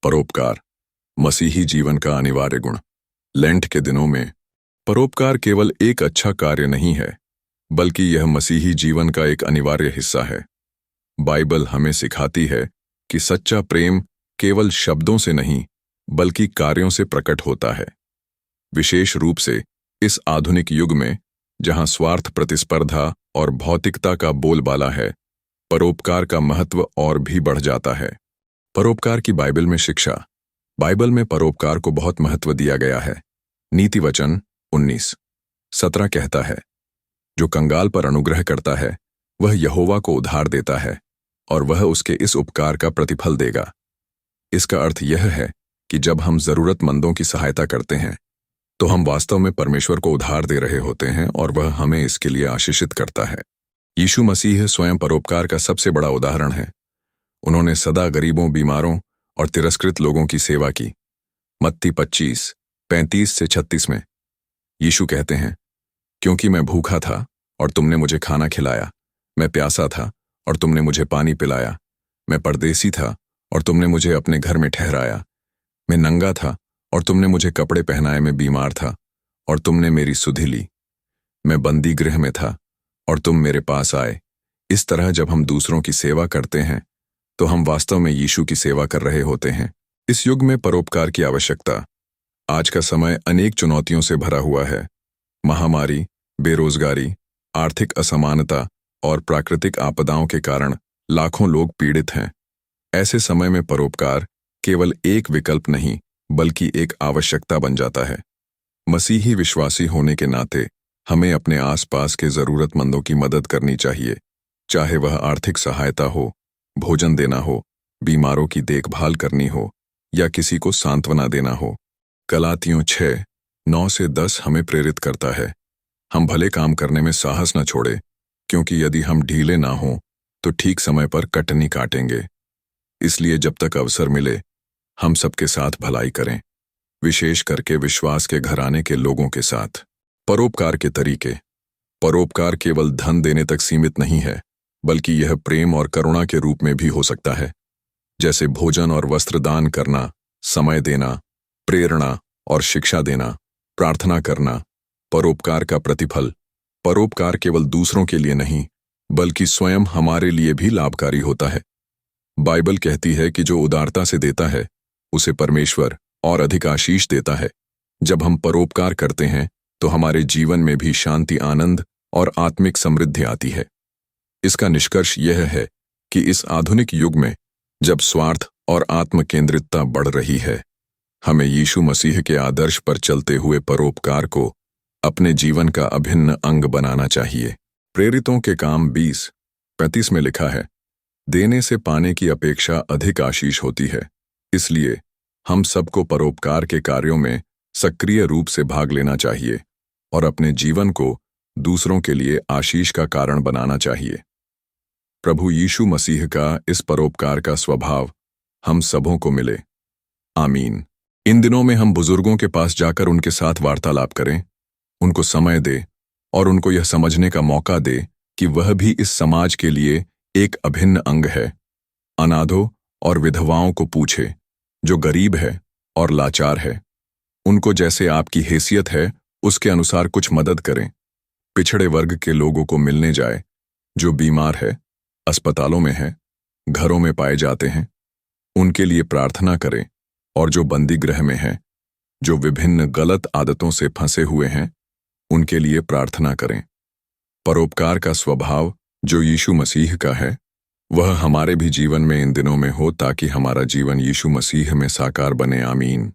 परोपकार मसीही जीवन का अनिवार्य गुण। लेंट के दिनों में परोपकार केवल एक अच्छा कार्य नहीं है, बल्कि यह मसीही जीवन का एक अनिवार्य हिस्सा है। बाइबल हमें सिखाती है कि सच्चा प्रेम केवल शब्दों से नहीं, बल्कि कार्यों से प्रकट होता है। विशेष रूप से इस आधुनिक युग में, जहां स्वार्थ, प्रतिस्पर्धा और भौतिकता का बोलबाला है, परोपकार का महत्व और भी बढ़ जाता है। परोपकार की बाइबल में शिक्षा। बाइबल में परोपकार को बहुत महत्व दिया गया है। नीति वचन 19:17 कहता है, जो कंगाल पर अनुग्रह करता है वह यहोवा को उधार देता है और वह उसके इस उपकार का प्रतिफल देगा। इसका अर्थ यह है कि जब हम जरूरतमंदों की सहायता करते हैं तो हम वास्तव में परमेश्वर को उधार दे रहे होते हैं और वह हमें इसके लिए आशीषित करता है। यीशु मसीह स्वयं परोपकार का सबसे बड़ा उदाहरण है। उन्होंने सदा गरीबों, बीमारों और तिरस्कृत लोगों की सेवा की। मत्ती 25:35-36 में यीशु कहते हैं, क्योंकि मैं भूखा था और तुमने मुझे खाना खिलाया, मैं प्यासा था और तुमने मुझे पानी पिलाया, मैं परदेसी था और तुमने मुझे अपने घर में ठहराया, मैं नंगा था और तुमने मुझे कपड़े पहनाए, मैं बीमार था और तुमने मेरी सुधि ली, मैं बंदी गृह में था और तुम मेरे पास आए। इस तरह जब हम दूसरों की सेवा करते हैं तो हम वास्तव में यीशु की सेवा कर रहे होते हैं। इस युग में परोपकार की आवश्यकता। आज का समय अनेक चुनौतियों से भरा हुआ है। महामारी, बेरोजगारी, आर्थिक असमानता और प्राकृतिक आपदाओं के कारण लाखों लोग पीड़ित हैं। ऐसे समय में परोपकार केवल एक विकल्प नहीं, बल्कि एक आवश्यकता बन जाता है। मसीही विश्वासी होने के नाते हमें अपने आसपास के जरूरतमंदों की मदद करनी चाहिए, चाहे वह आर्थिक सहायता हो, भोजन देना हो, बीमारों की देखभाल करनी हो या किसी को सांत्वना देना हो। गलातियों 6:9-10 हमें प्रेरित करता है, हम भले काम करने में साहस न छोड़े, क्योंकि यदि हम ढीले ना हों तो ठीक समय पर कटनी काटेंगे। इसलिए जब तक अवसर मिले हम सबके साथ भलाई करें, विशेष करके विश्वास के घराने के लोगों के साथ। परोपकार के तरीके। परोपकार केवल धन देने तक सीमित नहीं है, बल्कि यह प्रेम और करुणा के रूप में भी हो सकता है, जैसे भोजन और वस्त्र दान करना, समय देना, प्रेरणा और शिक्षा देना, प्रार्थना करना। परोपकार का प्रतिफल। परोपकार केवल दूसरों के लिए नहीं, बल्कि स्वयं हमारे लिए भी लाभकारी होता है। बाइबल कहती है कि जो उदारता से देता है उसे परमेश्वर और अधिक आशीष देता है। जब हम परोपकार करते हैं तो हमारे जीवन में भी शांति, आनंद और आत्मिक समृद्धि आती है। इसका निष्कर्ष यह है कि इस आधुनिक युग में जब स्वार्थ और आत्म केंद्रितता बढ़ रही है, हमें यीशु मसीह के आदर्श पर चलते हुए परोपकार को अपने जीवन का अभिन्न अंग बनाना चाहिए। प्रेरितों के काम 20:35 में लिखा है, देने से पाने की अपेक्षा अधिक आशीष होती है। इसलिए हम सबको परोपकार के कार्यों में सक्रिय रूप से भाग लेना चाहिए और अपने जीवन को दूसरों के लिए आशीष का कारण बनाना चाहिए। प्रभु यीशु मसीह का इस परोपकार का स्वभाव हम सबों को मिले। आमीन। इन दिनों में हम बुजुर्गों के पास जाकर उनके साथ वार्तालाप करें, उनको समय दे और उनको यह समझने का मौका दे कि वह भी इस समाज के लिए एक अभिन्न अंग है। अनाथों और विधवाओं को पूछे, जो गरीब है और लाचार है, उनको जैसे आपकी हैसियत है उसके अनुसार कुछ मदद करें। पिछड़े वर्ग के लोगों को मिलने जाए, जो बीमार है, अस्पतालों में है, घरों में पाए जाते हैं, उनके लिए प्रार्थना करें। और जो बंदी गृह में हैं, जो विभिन्न गलत आदतों से फंसे हुए हैं, उनके लिए प्रार्थना करें। परोपकार का स्वभाव जो यीशु मसीह का है, वह हमारे भी जीवन में इन दिनों में हो, ताकि हमारा जीवन यीशु मसीह में साकार बने। आमीन।